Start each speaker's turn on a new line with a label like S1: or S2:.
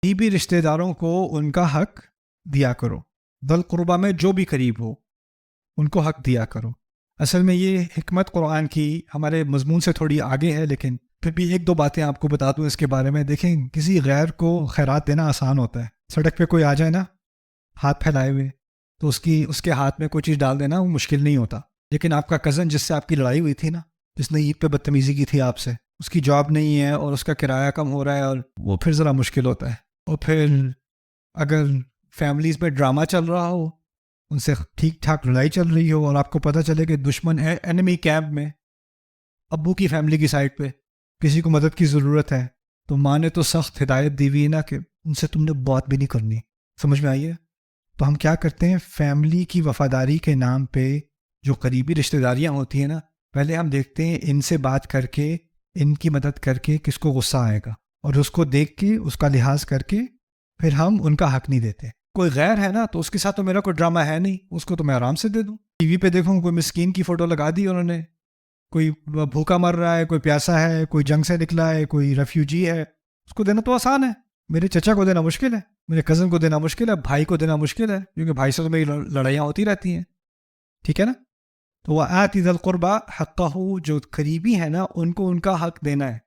S1: قریبی رشتہ داروں کو ان کا حق دیا کرو. ذل قربا میں جو بھی قریب ہو ان کو حق دیا کرو. اصل میں یہ حکمت قرآن کی ہمارے مضمون سے تھوڑی آگے ہے، لیکن پھر بھی ایک دو باتیں آپ کو بتا دوں اس کے بارے میں. دیکھیں، کسی غیر کو خیرات دینا آسان ہوتا ہے. سڑک پہ کوئی آ جائے نا ہاتھ پھیلائے ہوئے، تو اس کے ہاتھ میں کوئی چیز ڈال دینا وہ مشکل نہیں ہوتا. لیکن آپ کا کزن جس سے آپ کی لڑائی ہوئی تھی نا، جس نے عید پہ بدتمیزی کی تھی آپ سے، اس کی جاب نہیں ہے اور اس کا کرایہ کم ہو رہا ہے، اور وہ پھر ذرا مشکل ہوتا ہے. اور پھر اگر فیملیز میں ڈرامہ چل رہا ہو، ان سے ٹھیک ٹھاک لڑائی چل رہی ہو، اور آپ کو پتہ چلے کہ دشمن ہے اینمی کیمپ میں ابو کی فیملی کی سائڈ پہ، کسی کو مدد کی ضرورت ہے، تو ماں نے تو سخت ہدایت دی ہوئی نا کہ ان سے تم نے بات بھی نہیں کرنی. سمجھ میں آئی ہے؟ تو ہم کیا کرتے ہیں، فیملی کی وفاداری کے نام پہ جو قریبی رشتہ داریاں ہوتی ہیں نا، پہلے ہم دیکھتے ہیں ان سے بات کر کے، ان کی مدد کر کے کس کو غصہ آئے گا، اور اس کو دیکھ کے اس کا لحاظ کر کے پھر ہم ان کا حق نہیں دیتے. کوئی غیر ہے نا تو اس کے ساتھ تو میرا کوئی ڈرامہ ہے نہیں، اس کو تو میں آرام سے دے دوں. ٹی وی پہ دیکھوں کوئی مسکین کی فوٹو لگا دی انہوں نے، کوئی بھوکا مر رہا ہے، کوئی پیاسا ہے، کوئی جنگ سے نکلا ہے، کوئی ریفیوجی ہے، اس کو دینا تو آسان ہے. میرے چچا کو دینا مشکل ہے، میرے کزن کو دینا مشکل ہے، بھائی کو دینا مشکل ہے، کیونکہ بھائی سے تو میری لڑائیاں ہوتی رہتی ہیں. ٹھیک ہے نا؟ تو وہ آتی ذی القربا حقہ، جو قریبی ہے نا ان کو ان کا حق دینا ہے.